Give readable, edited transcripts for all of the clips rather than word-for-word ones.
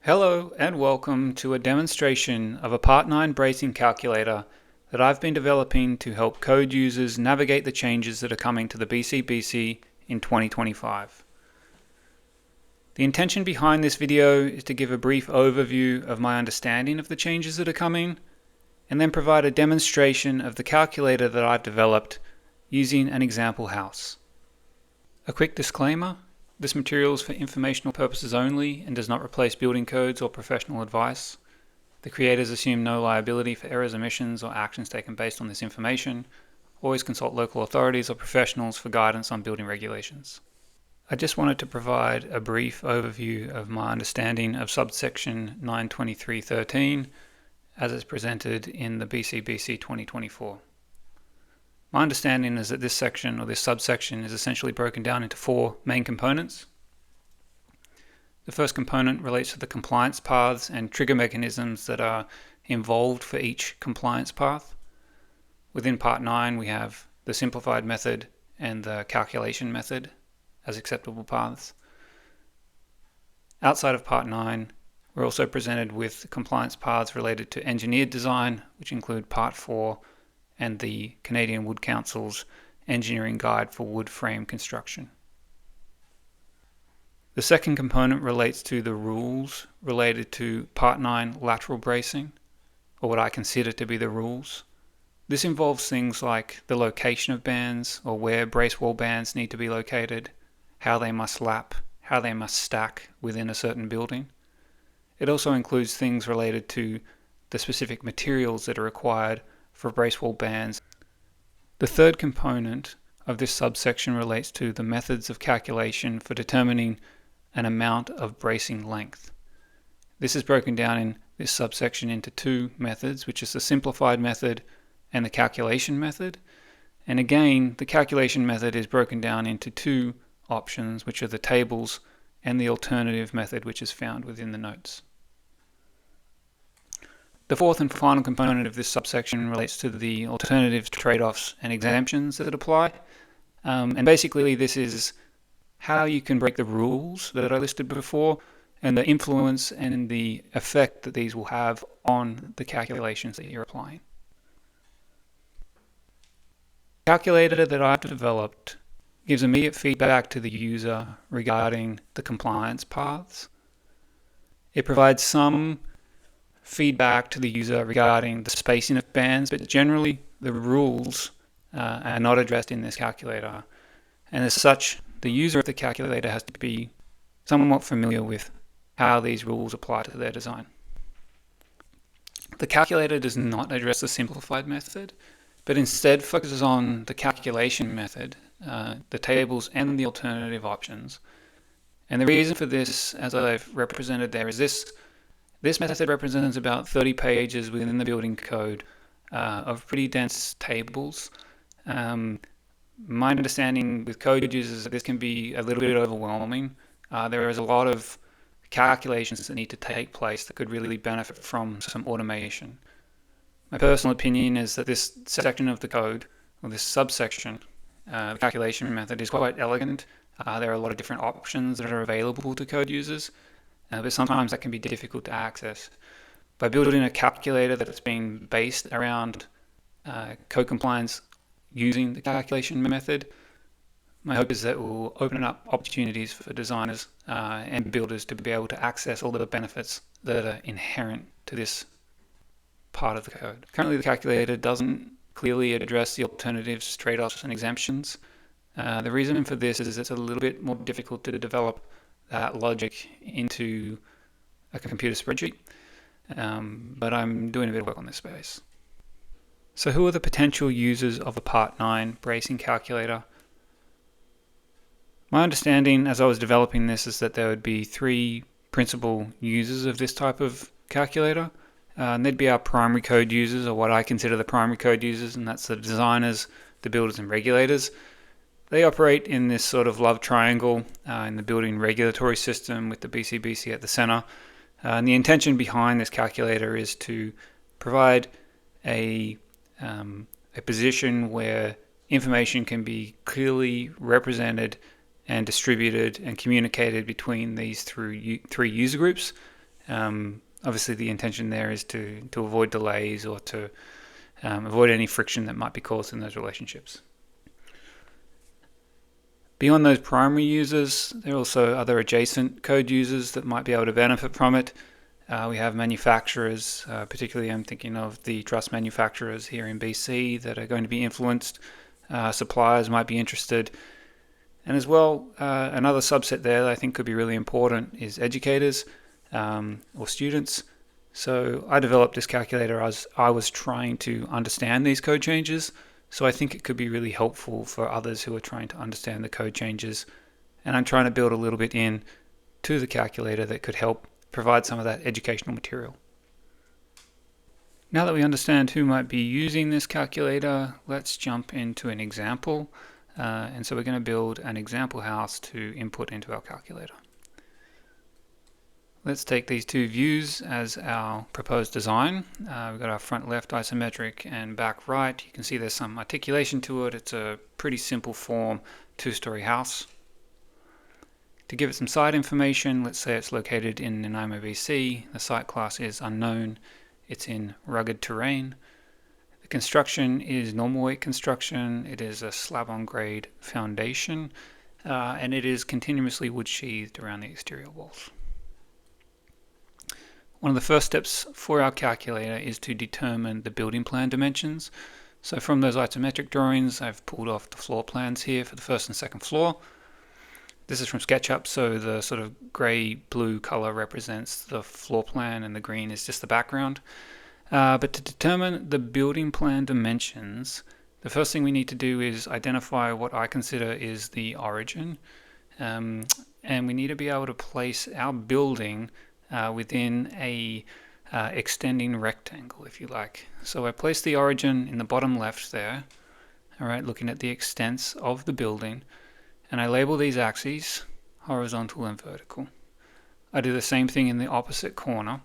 Hello and welcome to a demonstration of a Part 9 bracing calculator that I've been developing to help code users navigate the changes that are coming to the BCBC in 2025. The intention behind this video is to give a brief overview of my understanding of the changes that are coming, and then provide a demonstration of the calculator that I've developed using an example house. A quick disclaimer. This material is for informational purposes only and does not replace building codes or professional advice. The creators assume no liability for errors, omissions, or actions taken based on this information. Always consult local authorities or professionals for guidance on building regulations. I just wanted to provide a brief overview of my understanding of subsection 923.13 as it's presented in the BCBC 2024. My understanding is that this section, or this subsection, is essentially broken down into four main components. The first component relates to the compliance paths and trigger mechanisms that are involved for each compliance path. Within Part 9, we have the simplified method and the calculation method as acceptable paths. Outside of Part 9, we're also presented with compliance paths related to engineered design, which include Part 4, and the Canadian Wood Council's Engineering Guide for Wood Frame Construction. The second component relates to the rules related to Part 9 lateral bracing, or what I consider to be the rules. This involves things like the location of bands, or where brace wall bands need to be located, how they must lap, how they must stack within a certain building. It also includes things related to the specific materials that are required for brace wall bands. The third component of this subsection relates to the methods of calculation for determining an amount of bracing length. This is broken down in this subsection into two methods, which is the simplified method and the calculation method. And again, the calculation method is broken down into two options, which are the tables and the alternative method, which is found within the notes. The fourth and final component of this subsection relates to the alternatives, trade-offs, and exemptions that apply. And basically this is how you can break the rules that I listed before and the influence and the effect that these will have on the calculations that you're applying. The calculator that I've developed gives immediate feedback to the user regarding the compliance paths. It provides some feedback to the user regarding the spacing of bands, but generally the rules are not addressed in this calculator. And as such, the user of the calculator has to be somewhat familiar with how these rules apply to their design. The calculator does not address the simplified method, but instead focuses on the calculation method, the tables and the alternative options. And the reason for this, as I've represented there, is this method represents about 30 pages within the building code of pretty dense tables. My understanding with code users is that this can be a little bit overwhelming. There is a lot of calculations that need to take place that could really benefit from some automation. My personal opinion is that this section of the code, or this subsection, the calculation method, is quite elegant. There are a lot of different options that are available to code users. But sometimes that can be difficult to access. By building a calculator that's being based around code compliance using the calculation method, my hope is that it will open up opportunities for designers and builders to be able to access all the benefits that are inherent to this part of the code. Currently, the calculator doesn't clearly address the alternatives, trade-offs, and exemptions. The reason for this is it's a little bit more difficult to develop that logic into a computer spreadsheet, but I'm doing a bit of work on this space. So who are the potential users of a Part 9 bracing calculator? My understanding as I was developing this is that there would be three principal users of this type of calculator. And they'd be our primary code users, or what I consider the primary code users, and that's the designers, the builders, and regulators. They operate in this sort of love triangle in the building regulatory system with the BCBC at the center. And the intention behind this calculator is to provide a position where information can be clearly represented and distributed and communicated between these three user groups, Obviously, the intention there is to avoid delays or to avoid any friction that might be caused in those relationships. Beyond those primary users, there are also other adjacent code users that might be able to benefit from it. We have manufacturers, particularly I'm thinking of the truss manufacturers here in BC that are going to be influenced. Suppliers might be interested. And as well, another subset there that I think could be really important is educators or students. So I developed this calculator as I was trying to understand these code changes. So I think it could be really helpful for others who are trying to understand the code changes. And I'm trying to build a little bit in to the calculator that could help provide some of that educational material. Now that we understand who might be using this calculator, let's jump into an example. And so we're going to build an example house to input into our calculator. Let's take these two views as our proposed design. We've got our front left isometric and back right. You can see there's some articulation to it. It's a pretty simple form, two-story house. To give it some site information, let's say it's located in Nanaimo, BC. The site class is unknown. It's in rugged terrain. The construction is normal weight construction. It is a slab-on-grade foundation, and it is continuously wood-sheathed around the exterior walls. One of the first steps for our calculator is to determine the building plan dimensions. So from those isometric drawings, I've pulled off the floor plans here for the first and second floor. This is from SketchUp, so the sort of grey-blue color represents the floor plan and the green is just the background. But to determine the building plan dimensions, the first thing we need to do is identify what I consider is the origin. And we need to be able to place our building within a extending rectangle, if you like. So I place the origin in the bottom left there, all right, looking at the extents of the building, and I label these axes horizontal and vertical. I do the same thing in the opposite corner,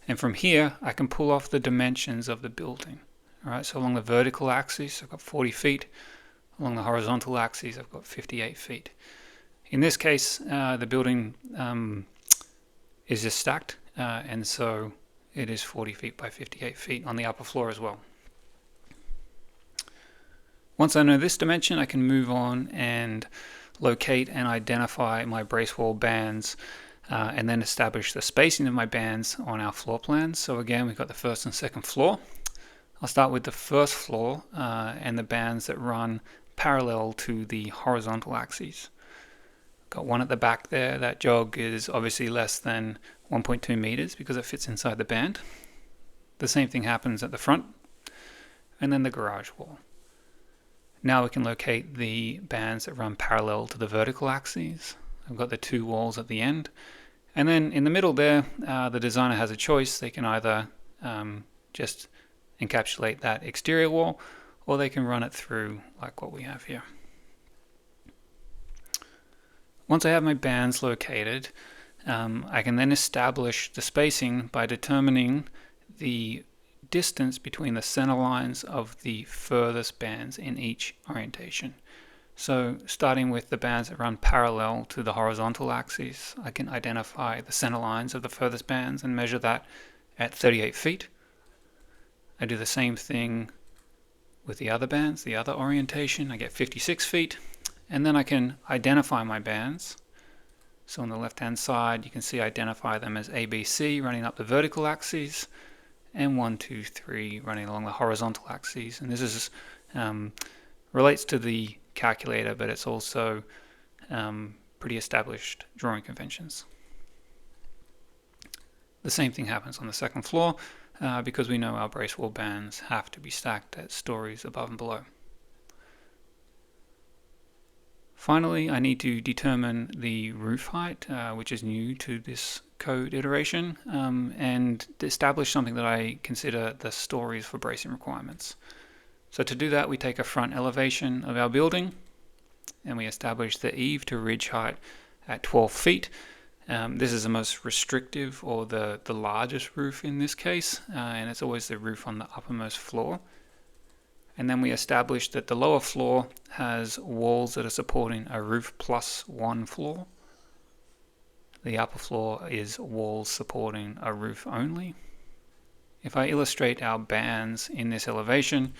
and from here I can pull off the dimensions of the building. All right, so along the vertical axis I've got 40 feet, along the horizontal axis I've got 58 feet. In this case, the building is just stacked, and so it is 40 feet by 58 feet on the upper floor as well. Once I know this dimension, I can move on and locate and identify my brace wall bands and then establish the spacing of my bands on our floor plans. So again, we've got the first and second floor. I'll start with the first floor and the bands that run parallel to the horizontal axes. Got one at the back there. That jog is obviously less than 1.2 meters because it fits inside the band. The same thing happens at the front, and then the garage wall. Now we can locate the bands that run parallel to the vertical axes. I've got the two walls at the end, and then in the middle there, the designer has a choice. They can either just encapsulate that exterior wall, or they can run it through like what we have here. Once I have my bands located, I can then establish the spacing by determining the distance between the center lines of the furthest bands in each orientation. So starting with the bands that run parallel to the horizontal axis, I can identify the center lines of the furthest bands and measure that at 38 feet. I do the same thing with the other bands, the other orientation. I get 56 feet. And then I can identify my bands. So on the left-hand side, you can see I identify them as ABC running up the vertical axes, and 1, 2, 3 running along the horizontal axes. And this is relates to the calculator, but it's also pretty established drawing conventions. The same thing happens on the second floor because we know our brace wall bands have to be stacked at stories above and below. Finally, I need to determine the roof height, which is new to this code iteration, and establish something that I consider the stories for bracing requirements. So to do that, we take a front elevation of our building, and we establish the eave to ridge height at 12 feet. This is the most restrictive, or the largest roof in this case, and it's always the roof on the uppermost floor. And then we establish that the lower floor has walls that are supporting a roof plus one floor. The upper floor is walls supporting a roof only. If I illustrate our bands in this elevation,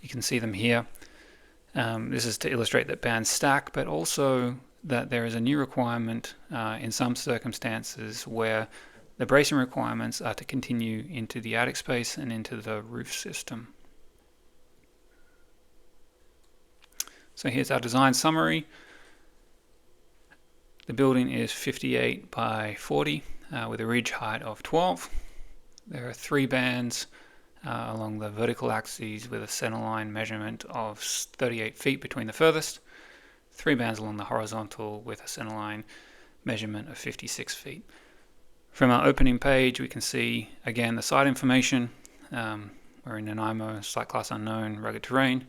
you can see them here. This is to illustrate that bands stack, but also that there is a new requirement in some circumstances where the bracing requirements are to continue into the attic space and into the roof system. So here's our design summary. The building is 58 by 40 with a ridge height of 12. There are 3 bands along the vertical axes with a centerline measurement of 38 feet between the furthest. 3 bands along the horizontal with a centerline measurement of 56 feet. From our opening page, we can see again the site information. We're in Nanaimo, site class unknown, rugged terrain,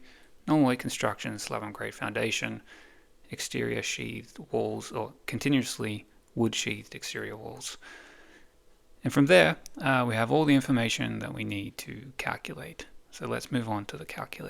normal construction, slab on grade foundation, exterior sheathed walls, or continuously wood sheathed exterior walls. And from there, we have all the information that we need to calculate. So let's move on to the calculator.